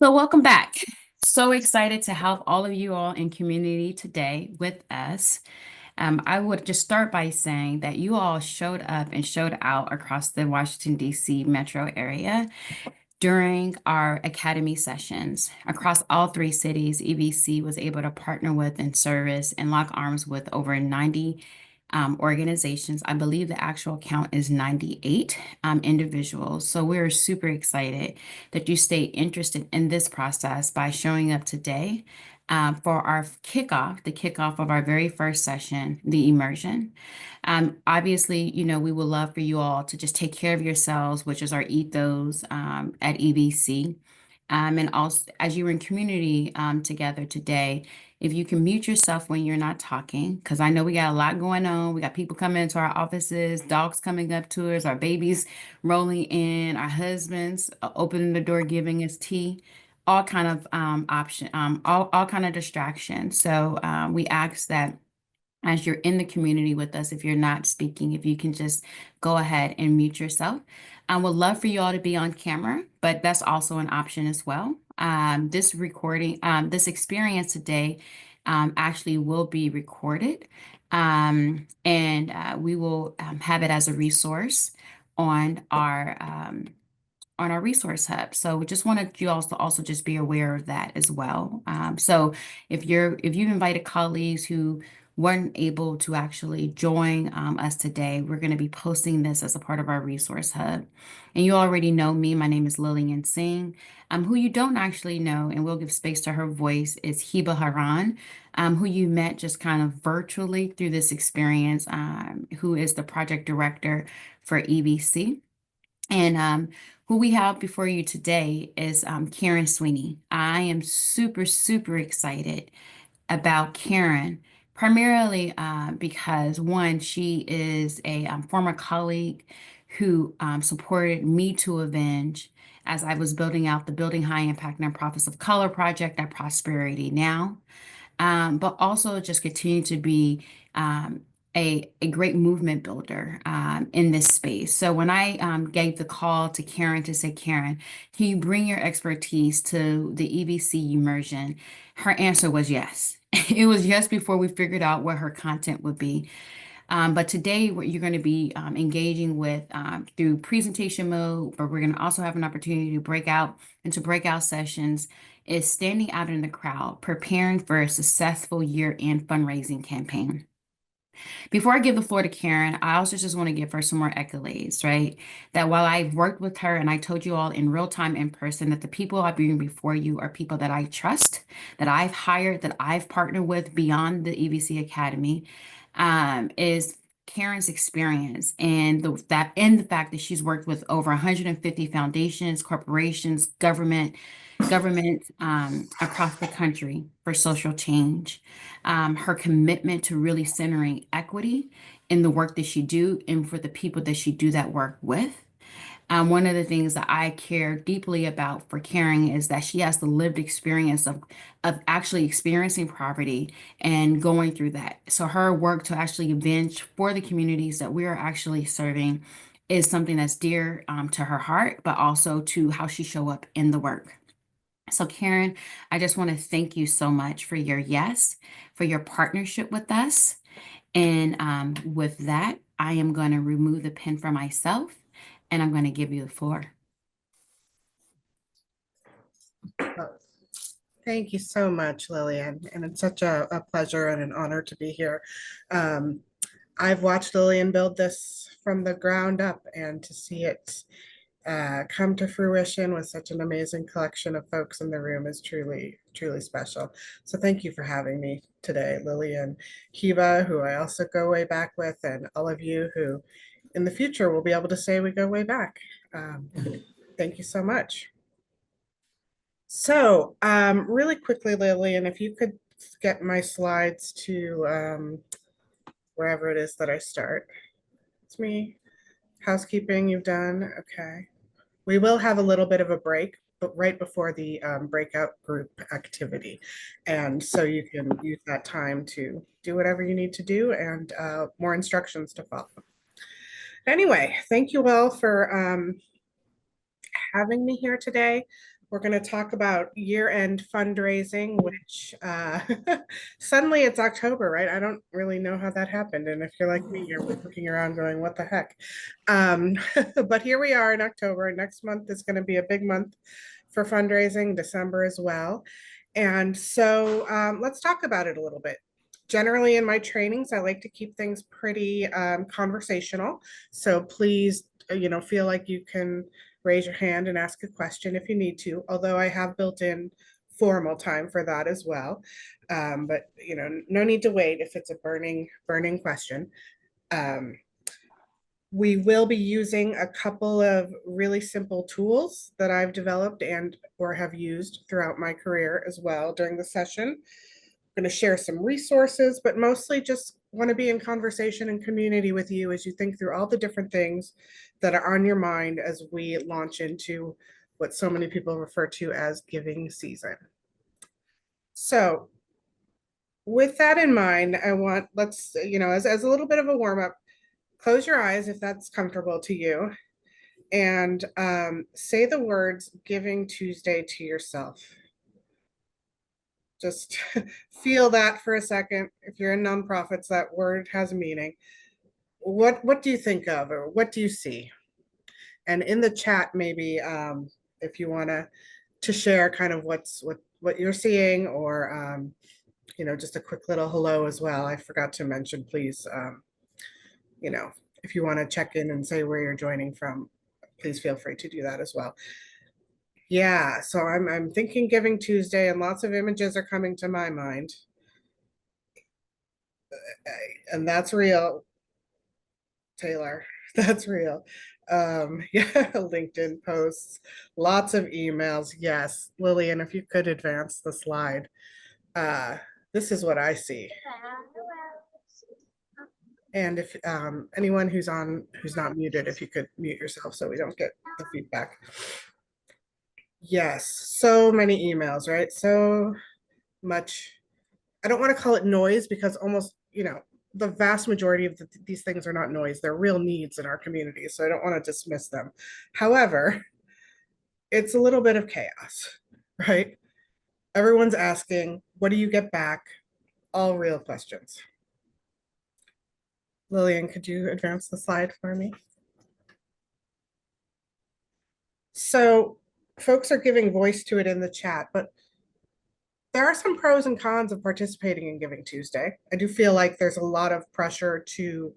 So welcome back. So excited to have all of you all in community today with us. I would just start by saying that you all showed up and showed out across the Washington, D.C. metro area during our academy sessions. Across all three cities, EBC was able to partner with and service and lock arms with over 90 organizations. I believe the actual count is 98 individuals. So we're super excited that you stay interested in this process by showing up today for our kickoff, the kickoff of our very first session, the immersion. Obviously, we would love for you all to just take care of yourselves, which is our ethos at EBC. And also, as you're in community together today, if you can mute yourself when you're not talking, because I know we got a lot going on. We got people coming into our offices, dogs coming up to us, our babies rolling in, our husbands opening the door, giving us tea, all kind of all kind of distractions. So we ask that as you're in the community with us, if you're not speaking, if you can just go ahead and mute yourself. I would love for you all to be on camera, but that's also an option as well. This experience today actually will be recorded, and we will have it as a resource on our resource hub. So we just wanted you all to also just be aware of that as well. So if you've invited colleagues who weren't able to actually join us today, we're going to be posting this as a part of our resource hub. And you already know me. My name is Lillian Singh. Who you don't actually know, and we'll give space to her voice, is Hiba Haran, who you met just kind of virtually through this experience, who is the project director for EBC. And who we have before you today is Caryn Sweeny. I am super, super excited about Caryn, primarily because one, she is a former colleague who supported Me to Avenge as I was building out the Building High Impact Nonprofits of Color project at Prosperity Now, but also just continue to be a great movement builder in this space. So when I gave the call to Caryn to say, Caryn, can you bring your expertise to the EBC immersion? Her answer was yes. It was yes before we figured out what her content would be. But today, what you're going to be engaging with through presentation mode, but we're going to also have an opportunity to break out into breakout sessions, is standing out in the crowd, preparing for a successful year-end fundraising campaign. Before I give the floor to Caryn, I also just want to give her some more accolades, right? That while I've worked with her and I told you all in real time in person that the people I bring before you are people that I trust, that I've hired, that I've partnered with beyond the EBC Academy, is Caryn's experience and the fact that she's worked with over 150 foundations, corporations, government across the country for social change. Her commitment to really centering equity in the work that she do and for the people that she do that work with. One of the things that I care deeply about for Caryn is that she has the lived experience of actually experiencing poverty and going through that. So her work to actually avenge for the communities that we are actually serving is something that's dear to her heart, but also to how she show up in the work. So, Caryn, I just want to thank you so much for your yes, for your partnership with us. And with that, I am going to remove the pen for myself and I'm going to give you the floor. Thank you so much, Lillian. And it's such a pleasure and an honor to be here. I've watched Lillian build this from the ground up, and to see it come to fruition with such an amazing collection of folks in the room is truly, truly special. So thank you for having me today, Lillian, Hiba, who I also go way back with, and all of you who in the future will be able to say we go way back. Thank you so much. So really quickly, Lillian, if you could get my slides to wherever it is that I start. It's me. Housekeeping you've done. Okay. We will have a little bit of a break, but right before the breakout group activity. And so you can use that time to do whatever you need to do and more instructions to follow. Anyway, thank you all for having me here today. We're going to talk about year-end fundraising, which suddenly it's October, right? I don't really know how that happened. And if you're like me, you're looking around going, what the heck? Um, but here we are in October. Next month is going to be a big month for fundraising, December as well. And so let's talk about it a little bit. Generally, in my trainings, I like to keep things pretty conversational. So please, feel like you can raise your hand and ask a question if you need to, although I have built in formal time for that as well. But no need to wait if it's a burning question. Um, we will be using a couple of really simple tools that I've developed and or have used throughout my career as well during the session. I'm going to share some resources, but mostly just want to be in conversation and community with you as you think through all the different things that are on your mind as we launch into what so many people refer to as giving season. So with that in mind, let's, as a little bit of a warm up, close your eyes if that's comfortable to you and say the words Giving Tuesday to yourself. Just feel that for a second. If you're in nonprofits, that word has a meaning. What do you think of, or what do you see? And in the chat, maybe if you want to share kind of what you're seeing, or just a quick little hello as well. I forgot to mention, please, if you want to check in and say where you're joining from, please feel free to do that as well. Yeah, so I'm thinking Giving Tuesday, and lots of images are coming to my mind. And that's real, Taylor. That's real. Yeah, LinkedIn posts, lots of emails. Yes, Lillian, if you could advance the slide. This is what I see. And if anyone who's not muted, if you could mute yourself so we don't get the feedback. Yes, so many emails, right? So much. I don't want to call it noise because almost, the vast majority of these things are not noise. They're real needs in our community. So I don't want to dismiss them. However, it's a little bit of chaos, right? Everyone's asking, what do you get back? All real questions. Lillian, could you advance the slide for me? So folks are giving voice to it in the chat, but there are some pros and cons of participating in Giving Tuesday. I do feel like there's a lot of pressure to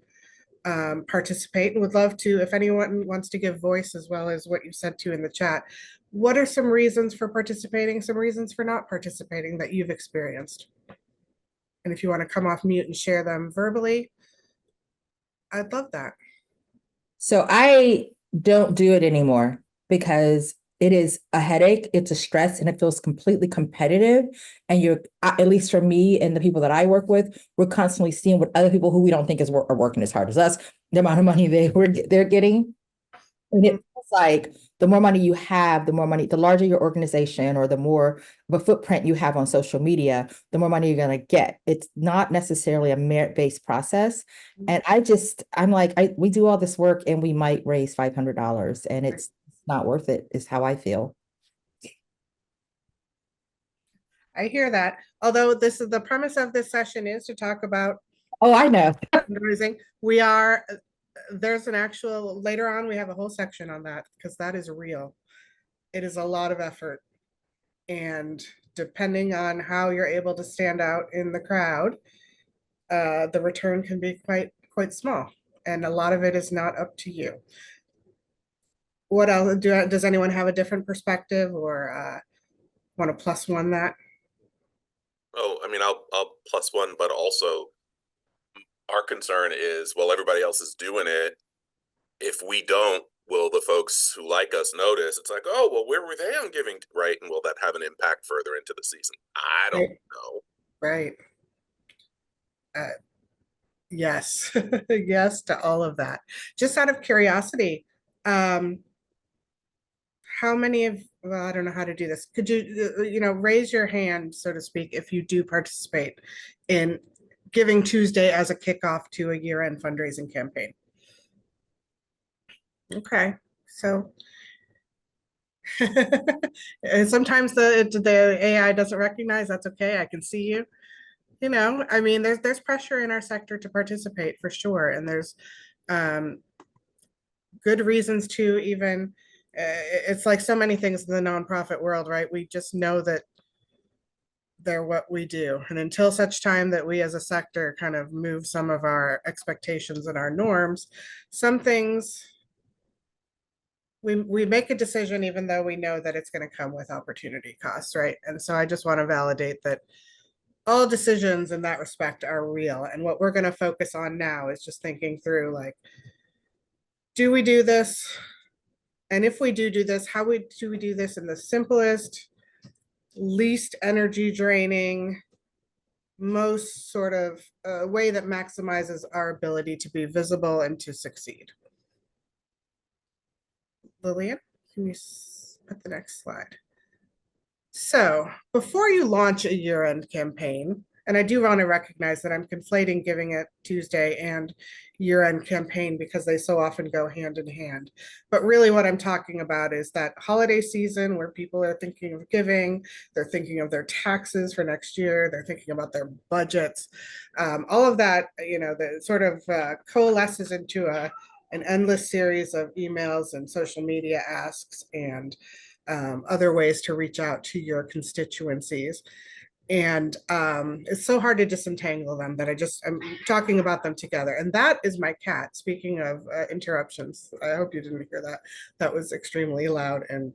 participate, and would love to, if anyone wants to give voice as well as what you said to in the chat. What are some reasons for participating, some reasons for not participating that you've experienced? And if you want to come off mute and share them verbally, I'd love that. So I don't do it anymore because it is a headache, it's a stress, and it feels completely competitive. And at least for me and the people that I work with, we're constantly seeing what other people who we don't think are working as hard as us, the amount of money they're getting. And it feels like the more money you have, the larger your organization or the more of a footprint you have on social media, the more money you're going to get. It's not necessarily a merit-based process. And I'm like, we do all this work and we might raise $500 and it's not worth it, is how I feel. I hear that. Although the premise of this session is to talk about Oh, I know. fundraising. There's an actual, later on, we have a whole section on that because that is real. It is a lot of effort. And depending on how you're able to stand out in the crowd, the return can be quite small. And a lot of it is not up to you. What else? Does anyone have a different perspective, or want to plus one that? Oh, I mean, I'll plus one, but also our concern is, well, everybody else is doing it. If we don't, will the folks who like us notice? It's like, oh, well, where were they on Giving, right? And will that have an impact further into the season? I don't know. Right. Yes. Yes to all of that. Just out of curiosity, how many well, I don't know how to do this. Could you, raise your hand, so to speak, if you do participate in Giving Tuesday as a kickoff to a year-end fundraising campaign? Okay. So And sometimes the AI doesn't recognize, that's okay, I can see you. You know, I mean, there's pressure in our sector to participate for sure, and there's um, good reasons to even. It's like so many things in the nonprofit world, right? We just know that they're what we do, and until such time that we as a sector kind of move some of our expectations and our norms, some things we make a decision even though we know that it's going to come with opportunity costs, right? And so I just want to validate that all decisions in that respect are real. And what we're going to focus on now is just thinking through, like, do we do this? And if we do this, do we do this in the simplest, least energy draining, most sort of way that maximizes our ability to be visible and to succeed? Lillian, can you put the next slide? So before you launch a year-end campaign, and I do want to recognize that I'm conflating Giving It Tuesday and year-end campaign because they so often go hand in hand. But really what I'm talking about is that holiday season where people are thinking of giving, they're thinking of their taxes for next year, they're thinking about their budgets. All of that, you know, that sort of coalesces into an endless series of emails and social media asks and other ways to reach out to your constituencies. And it's so hard to disentangle them that I'm talking about them together. And that is my cat. Speaking of interruptions, I hope you didn't hear that. That was extremely loud and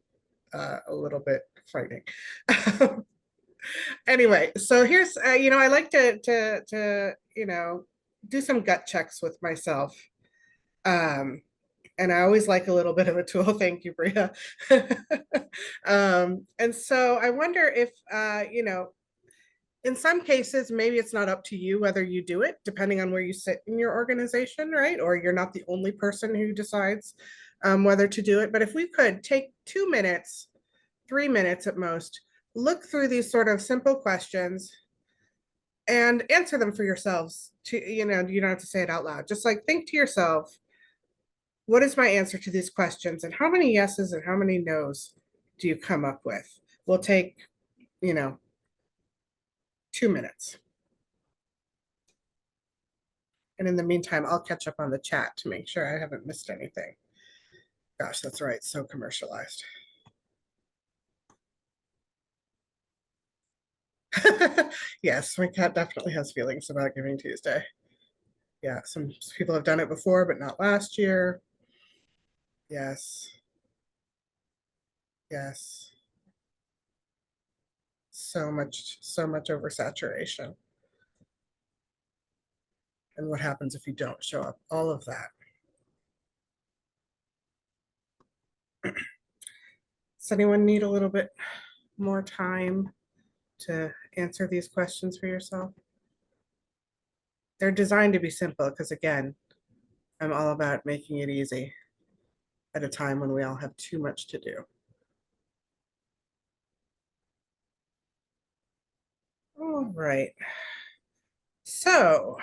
a little bit frightening. Anyway, so here's, you know, I like to, you know, do some gut checks with myself. And I always like a little bit of a tool. Thank you, Bria. And so I wonder if, you know, in some cases, maybe it's not up to you whether you do it, depending on where you sit in your organization, right? Or you're not the only person who decides whether to do it. But if we could take 2 minutes, 3 minutes at most, look through these sort of simple questions and answer them for yourselves. You know, you don't have to say it out loud. Just like think to yourself, what is my answer to these questions? And how many yeses and how many nos do you come up with? We'll take, you know, 2 minutes. And in the meantime, I'll catch up on the chat to make sure I haven't missed anything. Gosh, that's right, so commercialized. Yes, my cat definitely has feelings about Giving Tuesday. Yeah, some people have done it before, but not last year. Yes. Yes. So much oversaturation. And what happens if you don't show up? All of that. Does anyone need a little bit more time to answer these questions for yourself? They're designed to be simple because, again, I'm all about making it easy at a time when we all have too much to do. All right. So,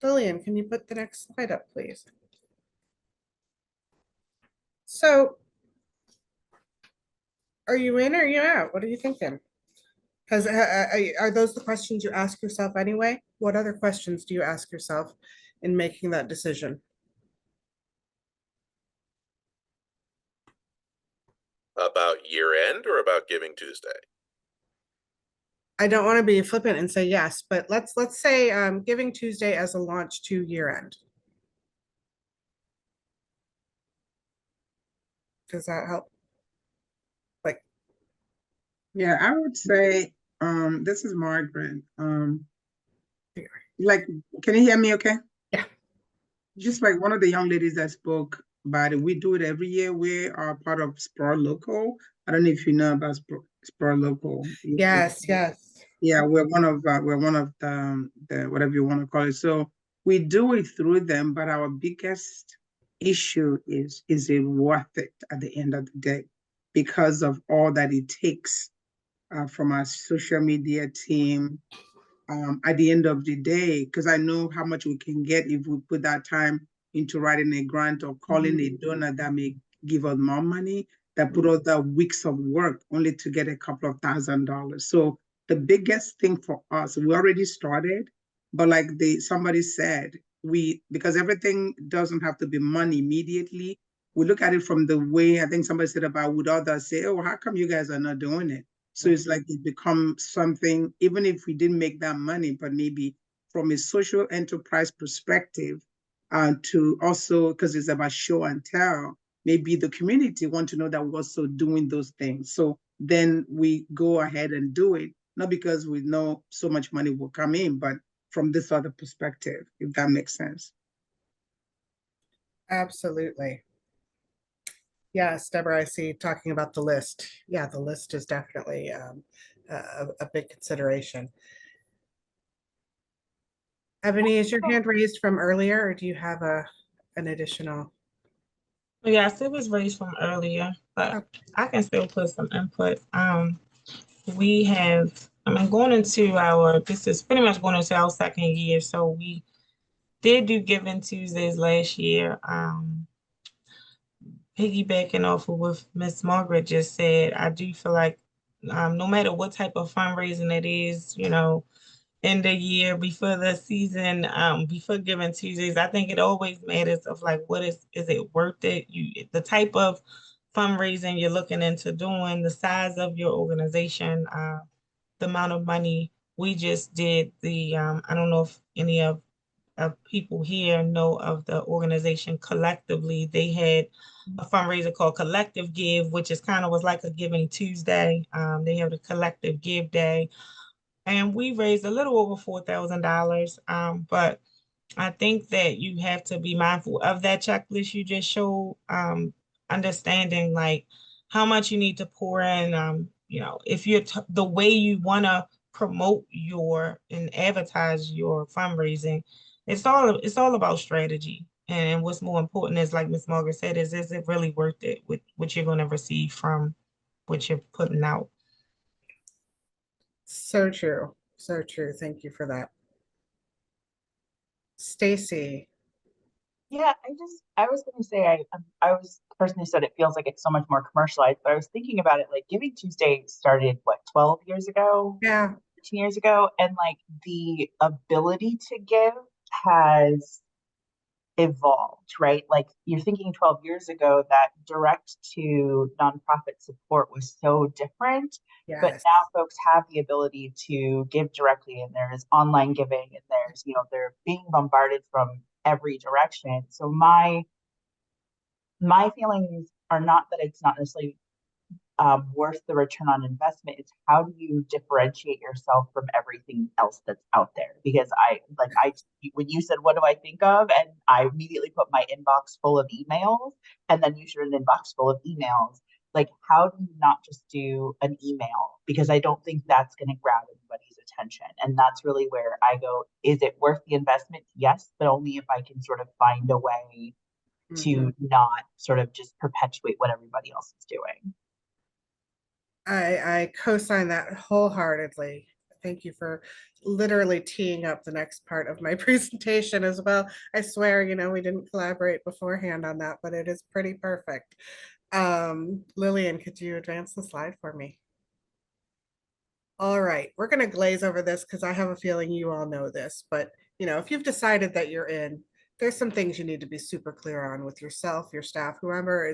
Lillian, can you put the next slide up, please? So, are you in or are you out? What are you thinking? Because are those the questions you ask yourself anyway? What other questions do you ask yourself in making that decision? About year end or about Giving Tuesday? I don't want to be flippant and say yes, but let's say Giving Tuesday as a launch to year end. Does that help? Like, yeah, I would say, this is Margaret. Like, can you hear me okay? Yeah. Just like one of the young ladies that spoke about it, we do it every year. We are part of Spur Local. I don't know if you know about Spur Local. yes, yes. Yeah, we're one of the whatever you want to call it. So we do it through them, but our biggest issue is it worth it at the end of the day because of all that it takes from our social media team at the end of the day, because I know how much we can get if we put that time into writing a grant or calling a donor that may give us more money, that put us the weeks of work only to get a couple of $1,000. So the biggest thing for us, we already started, but like somebody said, because everything doesn't have to be money immediately. We look at it from the way, I think somebody said about, would others say, oh, how come you guys are not doing it? So it's like it becomes something, even if we didn't make that money, but maybe from a social enterprise perspective, to also, because it's about show and tell, maybe the community want to know that we're also doing those things. So then we go ahead and do it, not because we know so much money will come in, but from this other perspective, if that makes sense. Absolutely. Yes, Deborah, I see talking about the list. Yeah, the list is definitely a big consideration. Ebony, is your hand raised from earlier, or do you have an additional? Yes, it was raised from earlier, but I can still put some input. We have, going into this is pretty much going into our second year. So we did do Giving Tuesdays last year. Piggybacking off of what Miss Margaret just said, I do feel like no matter what type of fundraising it is, in the year before the season, before Giving Tuesdays, I think it always matters of like, is it worth it? The type of fundraising you're looking into doing, the size of your organization, the amount of money. We just did I don't know if any of people here know of the organization Collectively. They had a fundraiser called Collective Give, which is kind of was like a Giving Tuesday. They have the Collective Give Day, and we raised a little over $4,000. But I think that you have to be mindful of that checklist you just showed, understanding like how much you need to pour in. If you're the way you want to promote and advertise your fundraising, it's all about strategy. And what's more important is, like Ms. Margaret said, is it really worth it with what you're going to receive from what you're putting out? So true. So true. Thank you for that. Stacy. Yeah, I was going to say, I was the person who said it feels like it's so much more commercialized, but I was thinking about it, like Giving Tuesday started, what, 12 years ago? Yeah. 13 years ago. And like the ability to give has evolved, right? Like you're thinking 12 years ago that direct to nonprofit support was so different, but Yes. now folks have the ability to give directly, and there's online giving, and there's, they're being bombarded from every direction. So my feelings are not that it's not necessarily worth the return on investment. It's how do you differentiate yourself from everything else that's out there? Because when you said, what do I think of? And I immediately put my inbox full of emails, and then you shared an inbox full of emails. Like, how do you not just do an email? Because I don't think that's going to grab anybody's attention. And that's really where I go, is it worth the investment? Yes, but only if I can sort of find a way to not sort of just perpetuate what everybody else is doing. I co-sign that wholeheartedly. Thank you for literally teeing up the next part of my presentation as well. I swear, we didn't collaborate beforehand on that, but it is pretty perfect. Lillian, could you advance the slide for me? All right, we're going to glaze over this because I have a feeling you all know this, but if you've decided that you're in, there's some things you need to be super clear on with yourself, your staff, whoever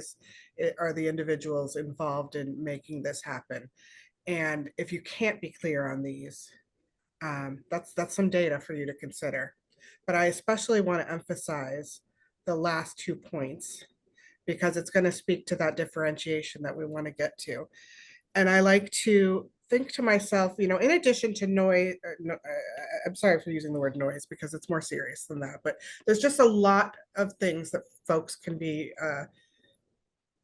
are the individuals involved in making this happen. And if you can't be clear on these, that's some data for you to consider. But I especially want to emphasize the last 2 points because it's going to speak to that differentiation that we want to get to. And I like to think to myself, in addition to noise, I'm sorry for using the word noise because it's more serious than that, but there's just a lot of things that folks can be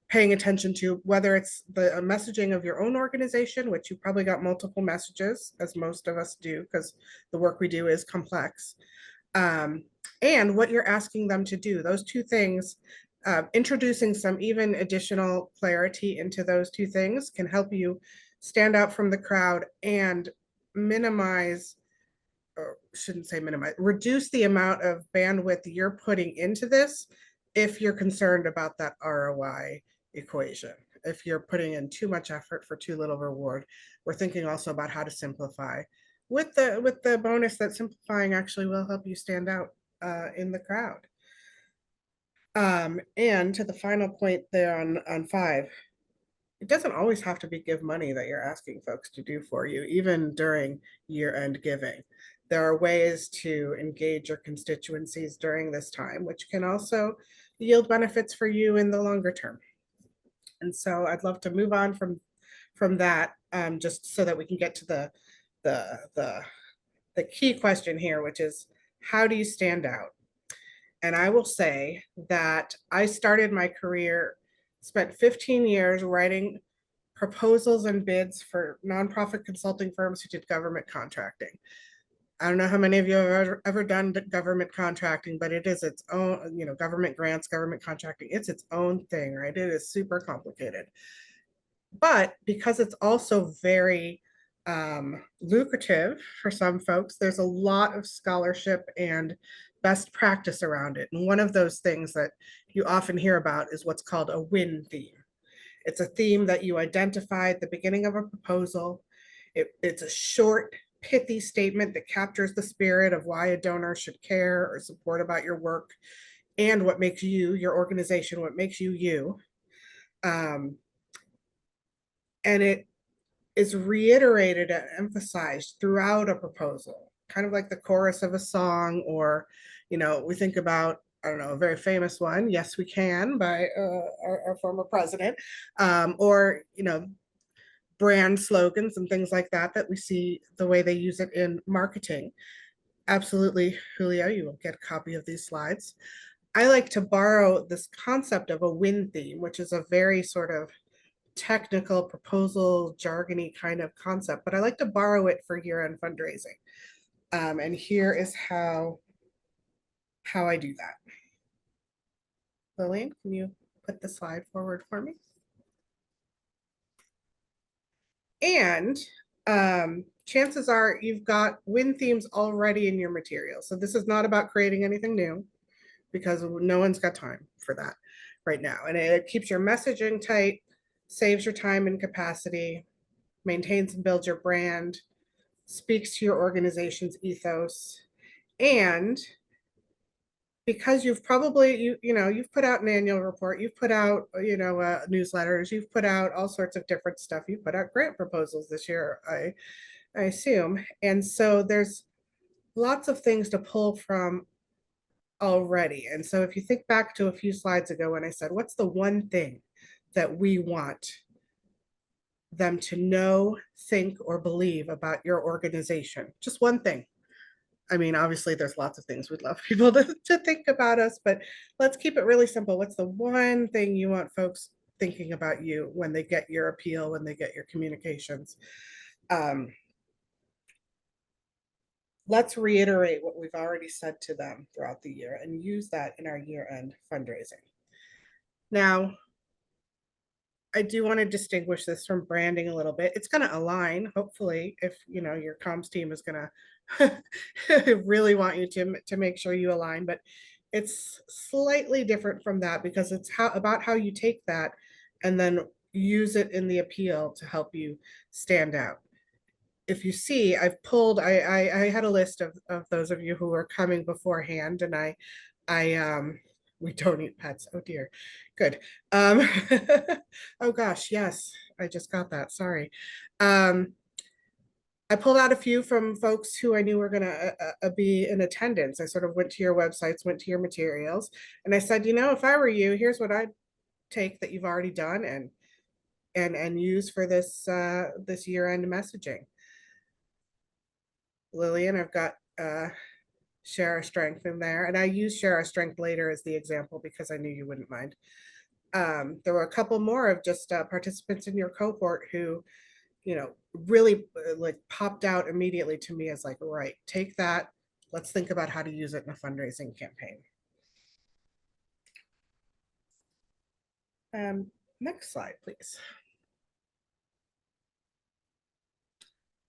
paying attention to, whether it's the messaging of your own organization, which you probably got multiple messages, as most of us do, because the work we do is complex, and what you're asking them to do. Those 2 things, introducing some even additional clarity into those 2 things can help you stand out from the crowd and minimize, or shouldn't say minimize, reduce the amount of bandwidth you're putting into this if you're concerned about that ROI equation. If you're putting in too much effort for too little reward, we're thinking also about how to simplify with the bonus that simplifying actually will help you stand out in the crowd. And to the final point there on 5, it doesn't always have to be give money that you're asking folks to do for you, even during year-end giving. There are ways to engage your constituencies during this time, which can also yield benefits for you in the longer term. And so I'd love to move on from that, just so that we can get to the key question here, which is, how do you stand out? And I will say that I started my career, spent 15 years writing proposals and bids for nonprofit consulting firms who did government contracting. I don't know how many of you have ever done government contracting, but it is its own, government grants, government contracting, it's its own thing, right? It is super complicated. But because it's also very lucrative for some folks, there's a lot of scholarship and best practice around it. And one of those things that you often hear about is what's called a win theme. It's a theme that you identify at the beginning of a proposal. It's a short, pithy statement that captures the spirit of why a donor should care or support about your work and what makes you, your organization, what makes you you. And it is reiterated and emphasized throughout a proposal, kind of like the chorus of a song, or, we think about, I don't know, a very famous one, Yes We Can, by our former president, or, brand slogans and things like that, that we see the way they use it in marketing. Absolutely, Julio, you will get a copy of these slides. I like to borrow this concept of a win theme, which is a very sort of technical proposal jargony kind of concept, but I like to borrow it for year-end fundraising. And here is how I do that. Lillian, can you put the slide forward for me? And chances are you've got win themes already in your material. So this is not about creating anything new, because no one's got time for that right now. And it keeps your messaging tight, saves your time and capacity, maintains and builds your brand, speaks to your organization's ethos. And because you've probably, you've put out an annual report, you've put out, newsletters, you've put out all sorts of different stuff. You've put out grant proposals this year, I assume. And so there's lots of things to pull from already. And so if you think back to a few slides ago when I said, what's the one thing that we want them to know, think, or believe about your organization? Just one thing. I mean, obviously there's lots of things we'd love people to think about us, but let's keep it really simple. What's the one thing you want folks thinking about you when they get your appeal, when they get your communications? Let's reiterate what we've already said to them throughout the year and use that in our year-end fundraising. Now, I do want to distinguish this from branding a little bit. It's going to align, hopefully, if your comms team is going to really want you to make sure you align, but it's slightly different from that, because it's about how you take that and then use it in the appeal to help you stand out. If you see, I've pulled, I had a list of those of you who were coming beforehand, and we don't eat pets. Oh dear. Good. Oh gosh, yes, I just got that. Sorry. I pulled out a few from folks who I knew were going to be in attendance. I sort of went to your websites, went to your materials, and I said, if I were you, here's what I'd take that you've already done and use for this this year-end messaging. Lillian, I've got share our strength in there, and I use share our strength later as the example because I knew you wouldn't mind. There were a couple more of just participants in your cohort who, really like popped out immediately to me as like, right, take that, let's think about how to use it in a fundraising campaign. Next slide, please.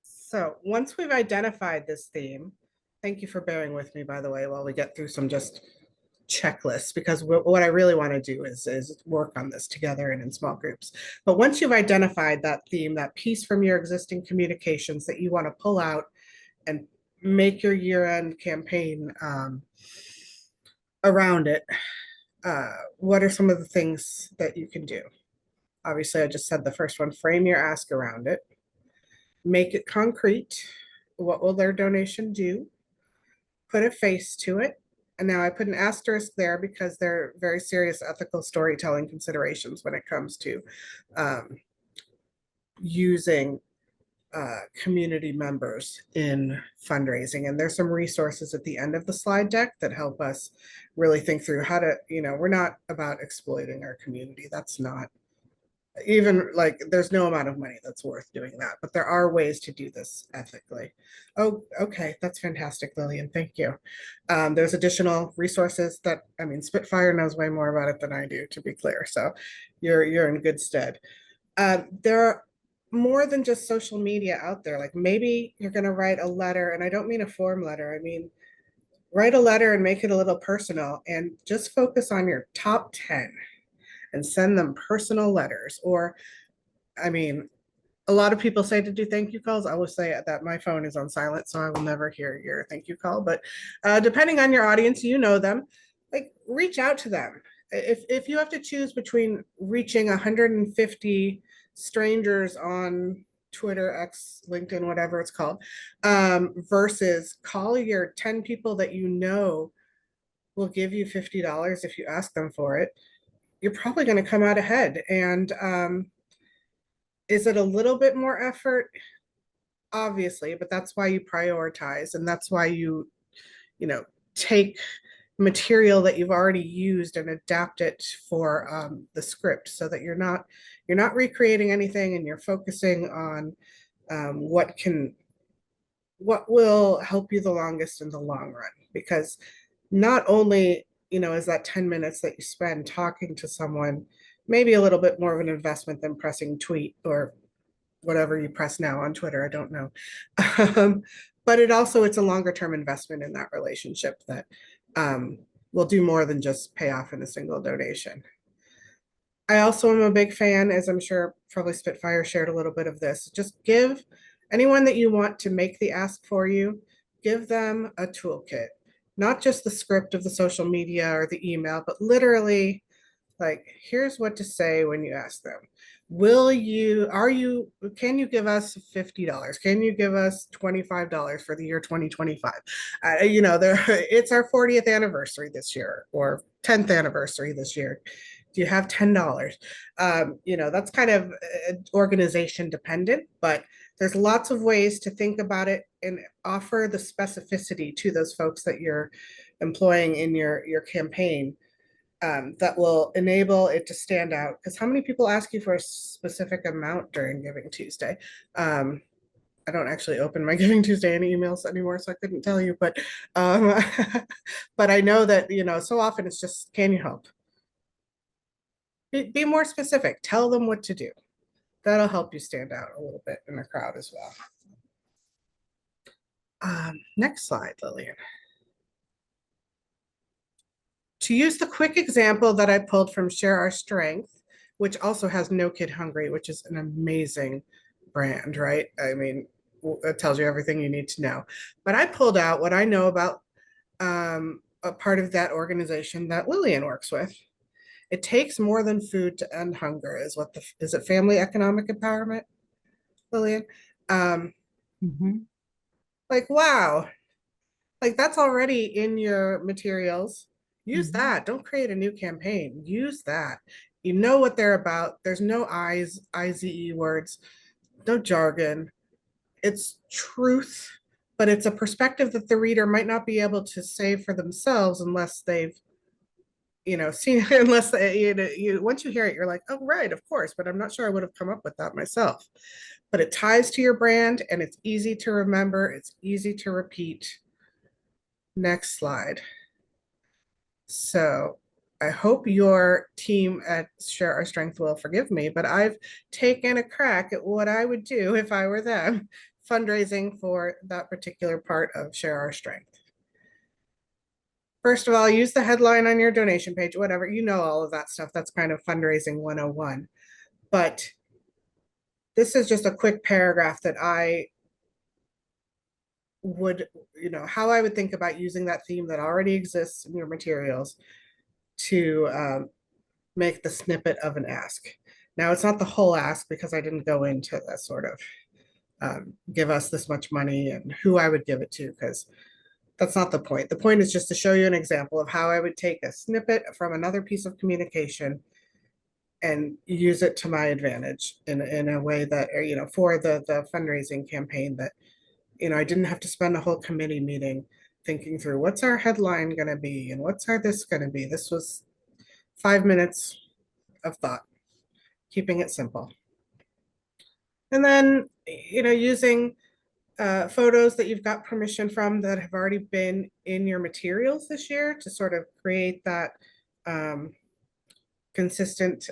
So once we've identified this theme, thank you for bearing with me, by the way, while we get through some just checklist, because what I really want to do is work on this together and in small groups. But once you've identified that theme, that piece from your existing communications that you want to pull out and make your year-end campaign around it, what are some of the things that you can do? Obviously, I just said the first one, frame your ask around it, make it concrete. What will their donation do? Put a face to it. And now I put an asterisk there because they're very serious ethical storytelling considerations when it comes to using community members in fundraising. And there's some resources at the end of the slide deck that help us really think through how to, we're not about exploiting our community. That's not even like, there's no amount of money that's worth doing that, but there are ways to do this ethically. Oh, okay, that's fantastic, Lillian, thank you. There's additional resources that, Spitfire knows way more about it than I do, to be clear, so you're in good stead. There are more than just social media out there. Like maybe you're gonna write a letter, and I don't mean a form letter, I mean write a letter and make it a little personal and just focus on your top 10 and send them personal letters. Or, a lot of people say to do thank you calls. I will say that my phone is on silent, so I will never hear your thank you call. But depending on your audience, you know them, like reach out to them. If you have to choose between reaching 150 strangers on Twitter, X, LinkedIn, whatever it's called, versus call your 10 people that you know will give you $50 if you ask them for it, you're probably going to come out ahead. And is it a little bit more effort? Obviously, but that's why you prioritize, and that's why you take material that you've already used and adapt it for the script, so that you're not recreating anything, and you're focusing on what will help you the longest in the long run. Because not only is that 10 minutes that you spend talking to someone maybe a little bit more of an investment than pressing tweet or whatever you press now on Twitter, I don't know. But it's a longer term investment in that relationship that will do more than just pay off in a single donation. I also am a big fan, as I'm sure probably Spitfire shared a little bit of this, just give anyone that you want to make the ask for you, give them a toolkit. Not just the script of the social media or the email, but literally, like, here's what to say when you ask them. Can you give us $50? Can you give us $25 for the year 2025? It's our 40th anniversary this year, or 10th anniversary this year. Do you have $10? That's kind of organization dependent, but there's lots of ways to think about it and offer the specificity to those folks that you're employing in your campaign, that will enable it to stand out. Because how many people ask you for a specific amount during Giving Tuesday? I don't actually open my Giving Tuesday any emails anymore, so I couldn't tell you, but but I know that, so often it's just, can you help? Be more specific, tell them what to do. That'll help you stand out a little bit in the crowd as well. Next slide, Lillian. To use the quick example that I pulled from Share Our Strength, which also has No Kid Hungry, which is an amazing brand, right? It tells you everything you need to know. But I pulled out what I know about a part of that organization that Lillian works with. It takes more than food to end hunger, is it family economic empowerment, Lillian? Like, wow, like that's already in your materials. Use that. Don't create a new campaign. Use that. You know what they're about. There's no IZE words, no jargon. It's truth, but it's a perspective that the reader might not be able to say for themselves unless they've seen it, unless once you hear it, you're like, oh, right, of course, but I'm not sure I would have come up with that myself. But it ties to your brand, and it's easy to remember. It's easy to repeat. Next slide. So I hope your team at Share Our Strength will forgive me, but I've taken a crack at what I would do if I were them, fundraising for that particular part of Share Our Strength. First of all, use the headline on your donation page, whatever, you know, all of that stuff. That's kind of fundraising 101. But this is just a quick paragraph that I would, how I would think about using that theme that already exists in your materials to make the snippet of an ask. Now, it's not the whole ask because I didn't go into the sort of give us this much money and who I would give it to, because that's not the point. The point is just to show you an example of how I would take a snippet from another piece of communication and use it to my advantage in a way that, for the fundraising campaign that, I didn't have to spend a whole committee meeting thinking through what's our headline going to be and what's our this going to be. This was 5 minutes of thought, keeping it simple. And then, using photos that you've got permission from that have already been in your materials this year to sort of create that consistent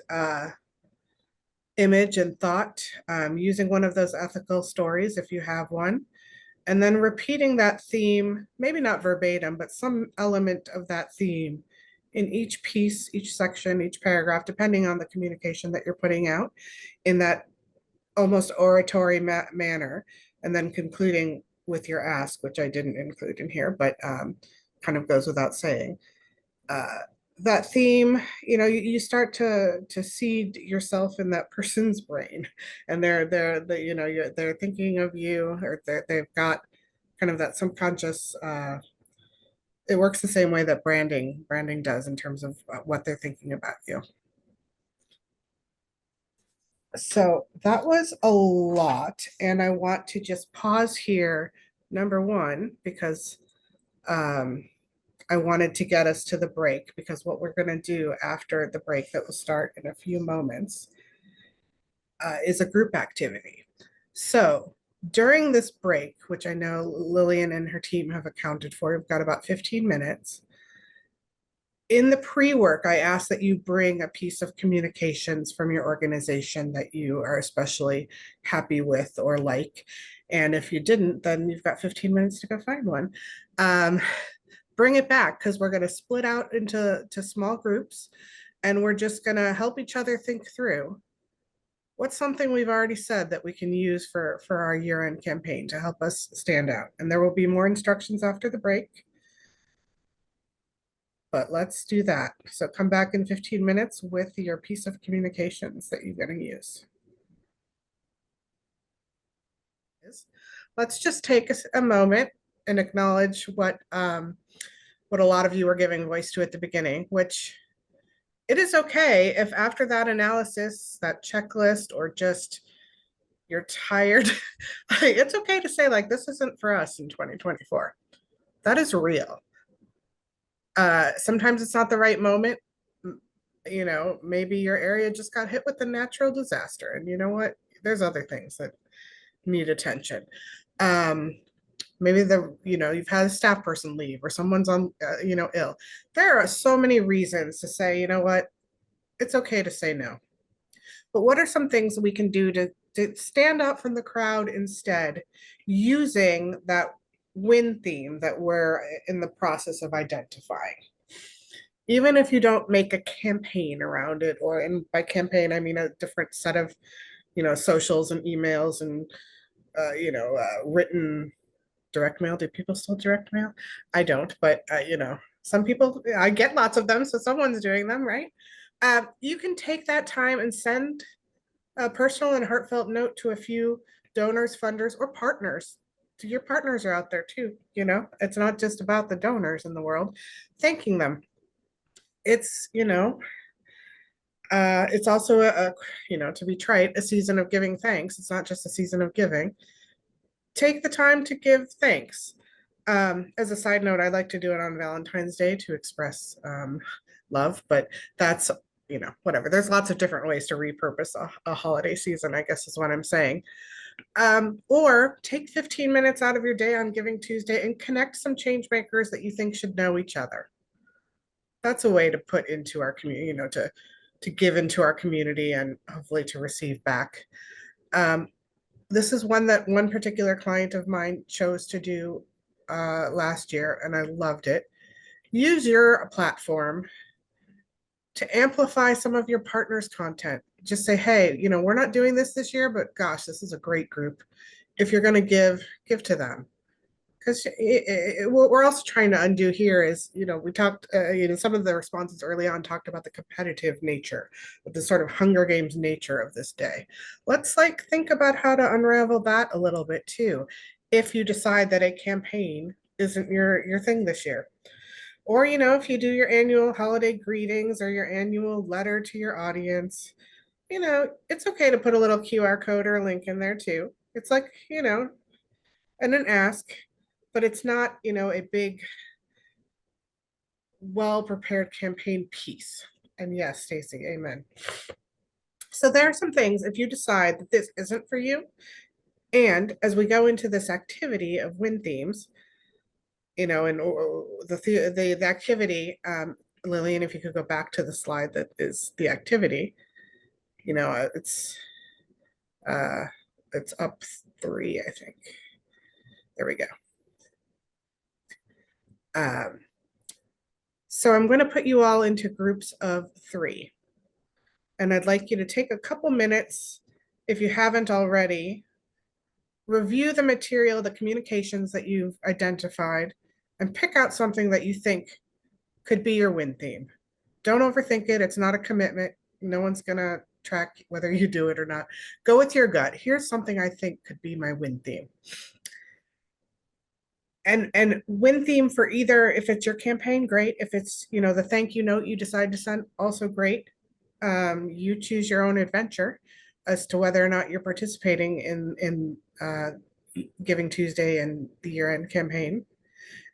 image and thought, using one of those ethical stories if you have one, and then repeating that theme, maybe not verbatim, but some element of that theme in each piece, each section, each paragraph, depending on the communication that you're putting out in that almost oratory manner, and then concluding with your ask, which I didn't include in here, but kind of goes without saying. That theme, you start to seed yourself in that person's brain, and they're thinking of you, or they've got kind of that subconscious. It works the same way that branding does in terms of what they're thinking about you. So that was a lot, and I want to just pause here, number one, because I wanted to get us to the break, because what we're going to do after the break that will start in a few moments is a group activity. So during this break, which I know Lillian and her team have accounted for, we've got about 15 minutes. In the pre-work, I ask that you bring a piece of communications from your organization that you are especially happy with or like. And if you didn't, then you've got 15 minutes to go find one. Bring it back, because we're going to split out into small groups, and we're just going to help each other think through what's something we've already said that we can use for our year-end campaign to help us stand out. And there will be more instructions after the break. But let's do that. So come back in 15 minutes with your piece of communications that you're going to use. Let's just take a moment and acknowledge what a lot of you are giving voice to at the beginning, which it is okay if after that analysis, that checklist, or just you're tired, it's okay to say, like, this isn't for us in 2024. That is real. Sometimes it's not the right moment. Maybe your area just got hit with a natural disaster, and you know what? There's other things that need attention. Maybe you've had a staff person leave, or someone's on, ill. There are so many reasons to say, you know what? It's okay to say no. But what are some things we can do to stand out from the crowd instead, using that win theme that we're in the process of identifying? Even if you don't make a campaign around it, or by campaign, I mean a different set of, socials and emails and, written direct mail. Do people still direct mail? I don't, but, some people, I get lots of them, so someone's doing them, right? You can take that time and send a personal and heartfelt note to a few donors, funders, or partners. Your partners are out there too, it's not just about the donors in the world. Thanking them. It's, it's also to be trite, a season of giving thanks. It's not just a season of giving. Take the time to give thanks. As a side note, I like to do it on Valentine's Day to express love, but that's, whatever. There's lots of different ways to repurpose a holiday season, I guess is what I'm saying. Or take 15 minutes out of your day on Giving Tuesday and connect some change makers that you think should know each other. That's a way to put into our community, to give into our community and hopefully to receive back. This is one that one particular client of mine chose to do last year, and I loved it. use your platform to amplify some of your partners' content. Just say, hey, we're not doing this year, but gosh, this is a great group. If you're going to give to them. Because what we're also trying to undo here is, we talked, some of the responses early on talked about the competitive nature, the sort of Hunger Games nature of this day. Let's think about how to unravel that a little bit too. If you decide that a campaign isn't your thing this year. Or, if you do your annual holiday greetings or your annual letter to your audience, it's okay to put a little QR code or a link in there too. It's and an ask, but it's not, a big, well-prepared campaign piece. And yes, Stacy, amen. So there are some things, if you decide that this isn't for you, and as we go into this activity of win themes, and the activity, Lillian, if you could go back to the slide that is the activity, it's up 3, I think. There we go. So I'm going to put you all into groups of 3. And I'd like you to take a couple minutes, if you haven't already, review the material, the communications that you've identified, and pick out something that you think could be your win theme. Don't overthink it. It's not a commitment. No one's going to track whether you do it or not. Go with your gut. Here's something I think could be my win theme. And win theme for either, if it's your campaign, great. If it's, the thank you note you decide to send, also great. You choose your own adventure as to whether or not you're participating in Giving Tuesday and the year-end campaign.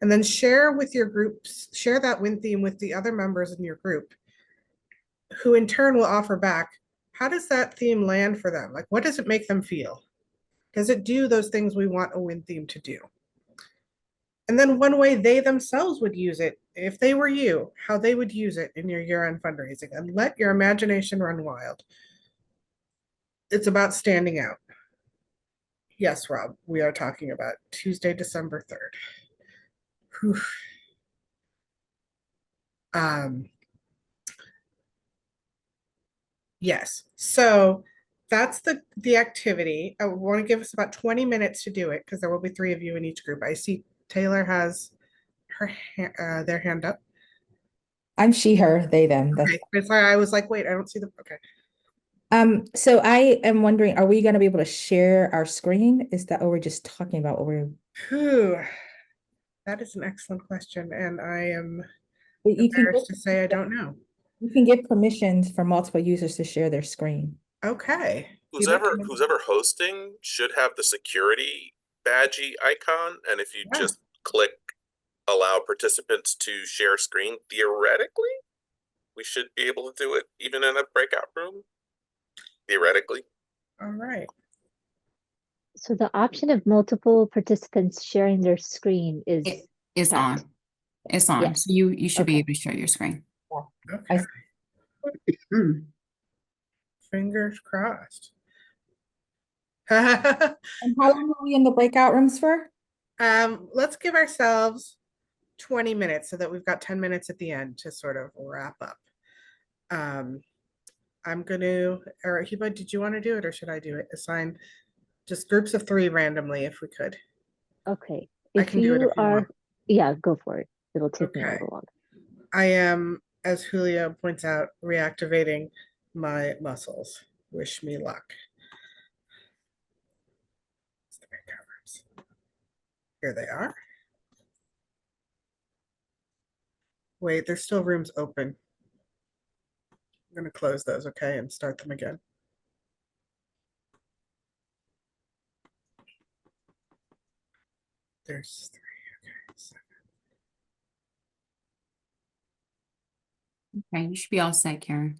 And then share with your groups, share that win theme with the other members in your group, who in turn will offer back, how does that theme land for them? What does it make them feel? Does it do those things we want a win theme to do? And then one way they themselves would use it, if they were you, how they would use it in your year-end fundraising, and let your imagination run wild. It's about standing out. Yes, Rob, we are talking about Tuesday, December 3rd. Whew. Yes, so that's the activity. I want to give us about 20 minutes to do it because there will be 3 of you in each group. I see Taylor has their hand up. I'm she, her, they, them. Okay. That's why I was like, wait, I don't see the, okay. So I am wondering, are we going to be able to share our screen? Is that what we're just talking about? What we're Whew. That is an excellent question, and I am you can embarrassed to say I don't know. You can give permissions for multiple users to share their screen. Okay. Who's ever hosting should have the security badgie icon, and if you just click allow participants to share screen, theoretically, we should be able to do it even in a breakout room. Theoretically. All right. So the option of multiple participants sharing their screen is on. It's on. Yeah. So you should be able to share your screen. Okay. Fingers crossed. And how long are we in the breakout rooms for? Let's give ourselves 20 minutes so that we've got 10 minutes at the end to sort of wrap up. I'm going to, or Hiba, did you want to do it or should I do it? Assign just groups of 3 randomly if we could. okay. I can do it if you want. Yeah, go for it. It'll take me a Okay. little longer. I am, as Julio points out, reactivating my muscles. Wish me luck. Here they are. Wait, there's still rooms open. I'm going to close those, okay, and start them again. There's 3, okay. 7. Okay, you should be all set, Caryn.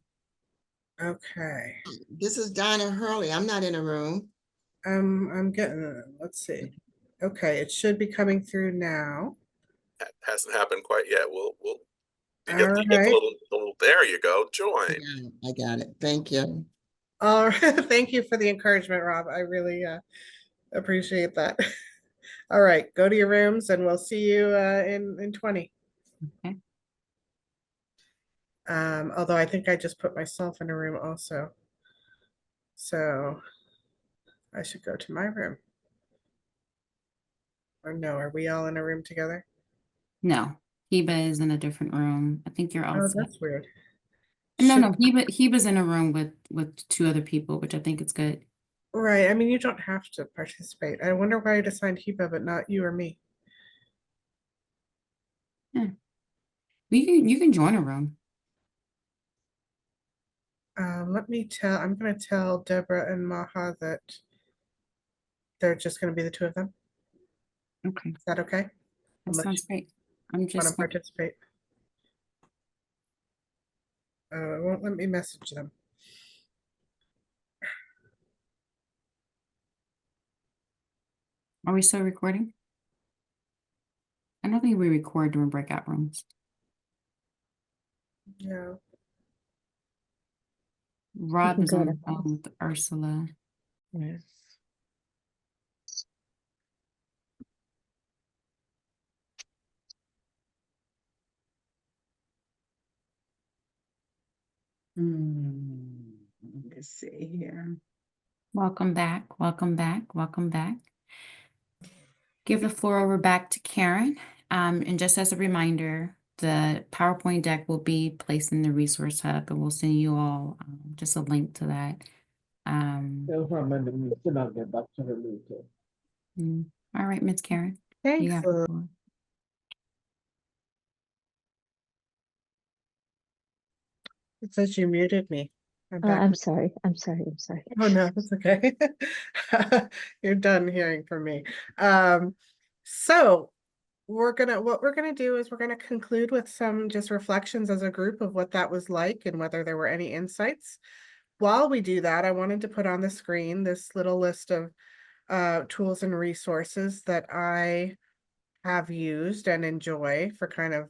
Okay. This is Donna Hurley. I'm not in a room. I'm getting, let's see. Okay, it should be coming through now. That hasn't happened quite yet. We'll you All get the right. little there you go. Join. I got it. Thank you. All right. Thank you for the encouragement, Rob. I really appreciate that. All right, go to your rooms and we'll see you in 20. Okay. Although I think I just put myself in a room also. So I should go to my room. Or no, are we all in a room together? No, Heba is in a different room. I think you're all Oh, set. that's weird. No, no, Should- Heba's in a room with two other people, which I think is good. Right. I mean, you don't have to participate. I wonder why it assigned Heba, but not you or me. Yeah. You can join a room. I'm going to tell Deborah and Maha that they're just going to be the two of them. Okay, Is that okay? that Unless sounds great. I'm you want just to participate. It won't let me message them. Are we still recording? I don't think we record during breakout rooms. Yeah. Rob can is go on to the phone with Ursula. Yes. Let's see here. Welcome back. Welcome back. Welcome back. Give the floor over back to Caryn. And just as a reminder, the PowerPoint deck will be placed in the resource hub, and we'll send you all just a link to that. Tell her I'm in the meeting, I'll get back to her later. All right, Ms. Caryn. Thanks. You have the floor. It says you muted me. I'm Oh, back. I'm sorry. I'm sorry. I'm sorry. Oh, no, that's okay. You're done hearing from me. So what we're gonna do is we're gonna conclude with some just reflections as a group of what that was like and whether there were any insights. While we do that, I wanted to put on the screen this little list of tools and resources that I have used and enjoy for kind of,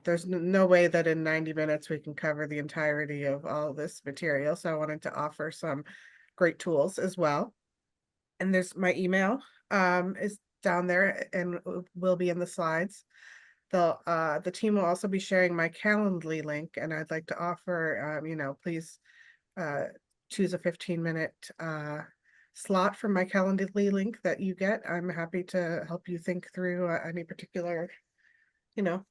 there's no way that in 90 minutes we can cover the entirety of all this material. So I wanted to offer some great tools as well. And there's my email is down there and will be in the slides. The team will also be sharing my Calendly link, and I'd like to offer, please choose a 15-minute slot from my Calendly link that you get. I'm happy to help you think through any particular,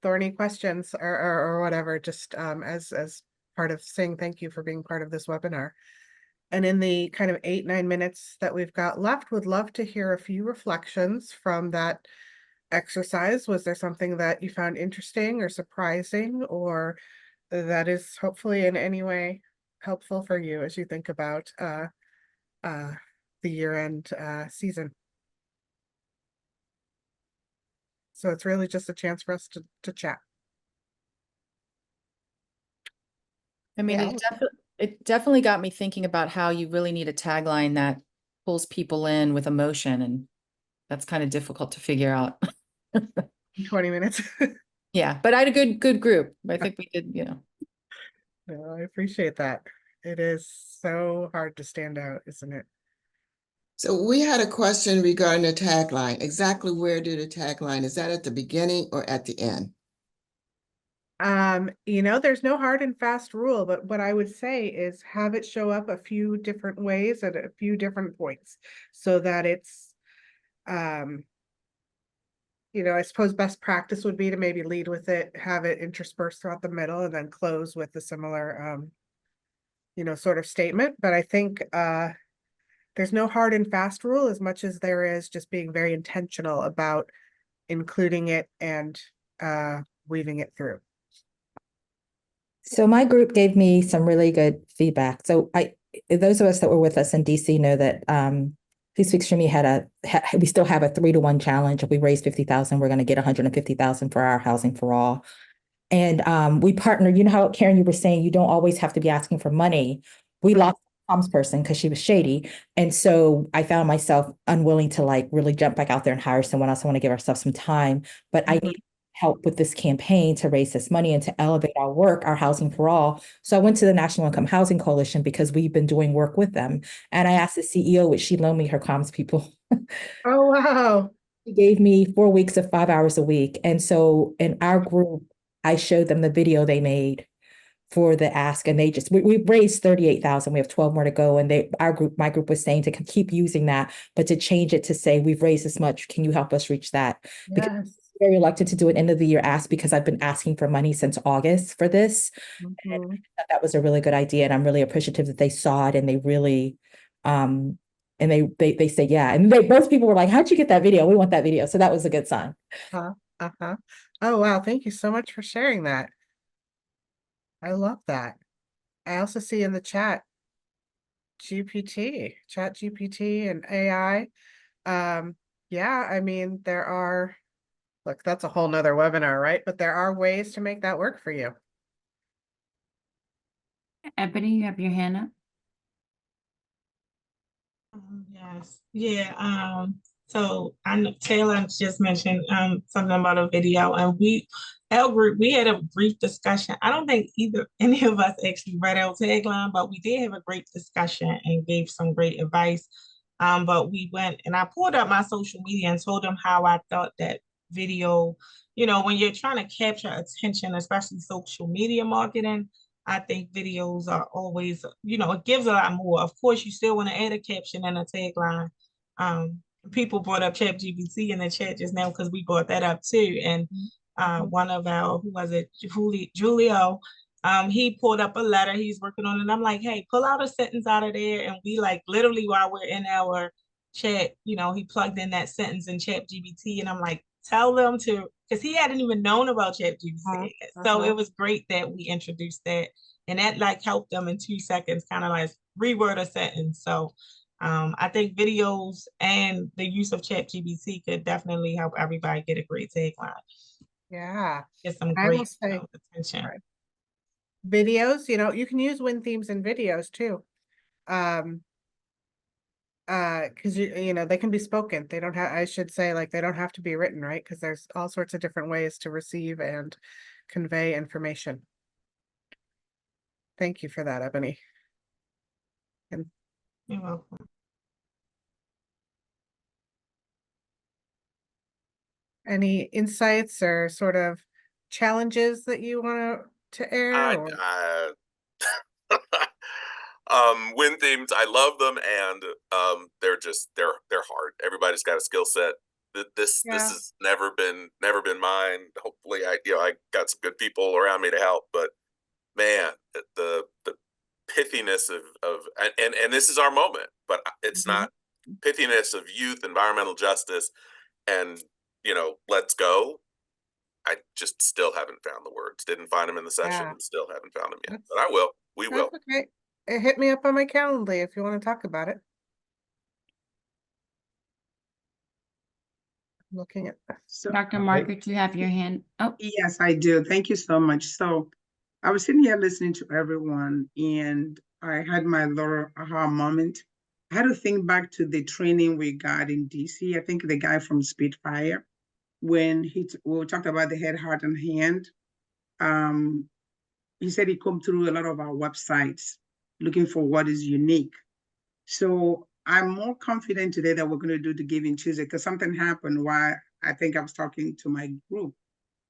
thorny questions or whatever, just as part of saying thank you for being part of this webinar. And in the kind of 8-9 minutes that we've got left, would love to hear a few reflections from that exercise. Was there something that you found interesting or surprising, or that is hopefully in any way helpful for you as you think about the year-end season? So it's really just a chance for us to chat. I mean, Yeah. it definitely got me thinking about how you really need a tagline that pulls people in with emotion, and that's kind of difficult to figure out. 20 minutes. Yeah, but I had a good group. I think we did, No, I appreciate that. It is so hard to stand out, isn't it? So we had a question regarding the tagline. Exactly where do the tagline? Is that at the beginning or at the end? There's no hard and fast rule, but what I would say is have it show up a few different ways at a few different points so that it's, I suppose best practice would be to maybe lead with it, have it interspersed throughout the middle, and then close with a similar, sort of statement. But I think, there's no hard and fast rule as much as there is just being very intentional about including it and, weaving it through. So my group gave me some really good feedback. So those of us that were with us in DC know that Please Speak for Me we still have a 3-to-1 challenge. If we raise 50,000, we're going to get 150,000 for our Housing for All. And we partnered. You know how, Caryn, you were saying you don't always have to be asking for money. We lost a comms person because she was shady. And so I found myself unwilling to really jump back out there and hire someone else. I want to give ourselves some time, but I need help with this campaign to raise this money and to elevate our work, our Housing for All. So I went to the National Income Housing Coalition because we've been doing work with them. And I asked the CEO, would she loan me her comms people? Oh, wow. He gave me 4 weeks of 5 hours a week. And so in our group, I showed them the video they made for the ask, and they just we raised 38,000. We have 12 more to go. And my group was saying to keep using that, but to change it to say, we've raised this much. Can you help us reach that? Because I'm Yes. very reluctant to do an end of the year ask because I've been asking for money since August for this. And I Mhm. thought that was a really good idea. And I'm really appreciative that they saw it and they really and they say, yeah. And both people were like, how'd you get that video? We want that video. So that was a good sign. Uh-huh. Oh, wow. Thank you so much for sharing that. I love that. I also see in the chat chat GPT and AI. Yeah, I mean, look, that's a whole nother webinar, right? But there are ways to make that work for you. Ebony, you have your hand up. Yes. Yeah. So I know Taylor just mentioned something about a video, and our group, we had a brief discussion. I don't think any of us actually read our tagline, but we did have a great discussion and gave some great advice. But we went and I pulled up my social media and told them how I thought that video, when you're trying to capture attention, especially social media marketing, I think videos are always, it gives a lot more. Of course, you still want to add a caption and a tagline. People brought up ChatGPT in the chat just now because we brought that up too. And one of our, who was it, Julio, he pulled up a letter he's working on, and I'm like, hey, pull out a sentence out of there. And we like literally while we're in our chat, he plugged in that sentence in ChatGPT, and I'm like, tell them to, because he hadn't even known about ChatGPT. So it was great that we introduced that, and that like helped them in 2 seconds, kind of like reword a sentence. So I think videos and the use of ChatGPT could definitely help everybody get a great tagline. Yeah. Get some I will great say attention. right. Videos, you can use win themes in videos too. Because they can be spoken. They don't have, I should say, like, they don't have to be written, right? Because there's all sorts of different ways to receive and convey information. Thank you for that, Ebony. And You're welcome. any insights or sort of challenges that you want to air? Or? Win themes, I love them, and they're hard. Everybody's got a skill set. This has never been mine. Hopefully, I got some good people around me to help. But man, the pithiness of and this is our moment, but it's not pithiness of youth, environmental justice, and let's go. I just still haven't found the words. Didn't find them in the session, and still haven't found them yet. But I will. We will. Okay. Hit me up on my Calendly if you want to talk about it. I'm looking at this. So, Dr. Margaret, you have your hand. Oh, yes, I do. Thank you so much. So I was sitting here listening to everyone, and I had my little aha moment. I had to think back to the training we got in DC. I think the guy from Spitfire, when we talked about the head, heart, and hand. He said he combed through a lot of our websites looking for what is unique. So I'm more confident today that we're going to do the Giving Tuesday because something happened while I think I was talking to my group.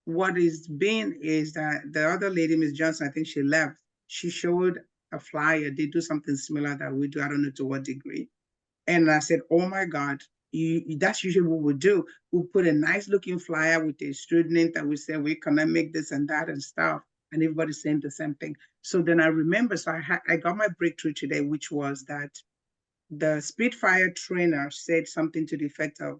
What is been is that the other lady, Ms. Johnson, I think she left. She showed a flyer. They do something similar that we do. I don't know to what degree. And I said, oh my God, that's usually what we do. We put a nice looking flyer with a student that we say, we cannot make this and that and stuff. And everybody's saying the same thing. So then I remember, so I got my breakthrough today, which was that the Spitfire trainer said something to the effect of,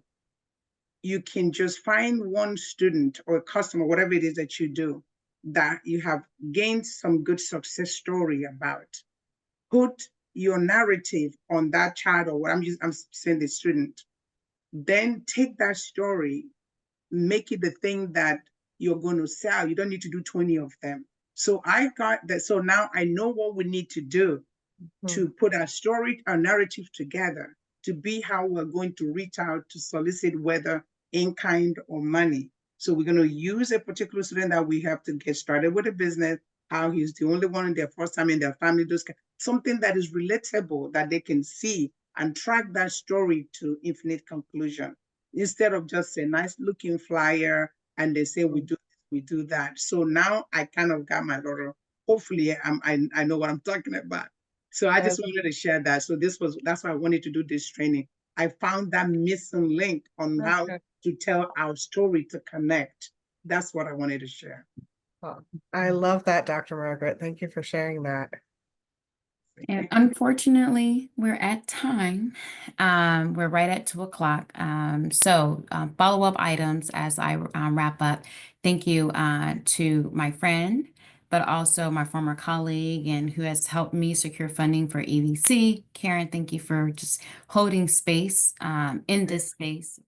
you can just find one student or a customer, whatever it is that you do, that you have gained some good success story about. Put your narrative on that child, or what I'm saying the student. Then take that story, make it the thing that you're going to sell. You don't need to do 20 of them. So I got that. So now I know what we need to do to put our story, our narrative together to be how we're going to reach out to solicit whether in kind or money. So we're going to use a particular student that we have to get started with a business, how he's the only one in their first time in their family, something that is relatable that they can see and track that story to infinite conclusion. instead of just a nice looking flyer and they say we do this, we do that. So now I kind of got my little, hopefully I know what I'm talking about. So I just wanted to share that. So that's why I wanted to do this training. I found that missing link on how to tell our story to connect. That's what I wanted to share. I love that, Dr. Margaret. Thank you for sharing that. And unfortunately, we're at time. We're right at 2 o'clock. So follow-up items as I wrap up. Thank you to my friend, but also my former colleague and who has helped me secure funding for EVC. Caryn, thank you for just holding space in this space.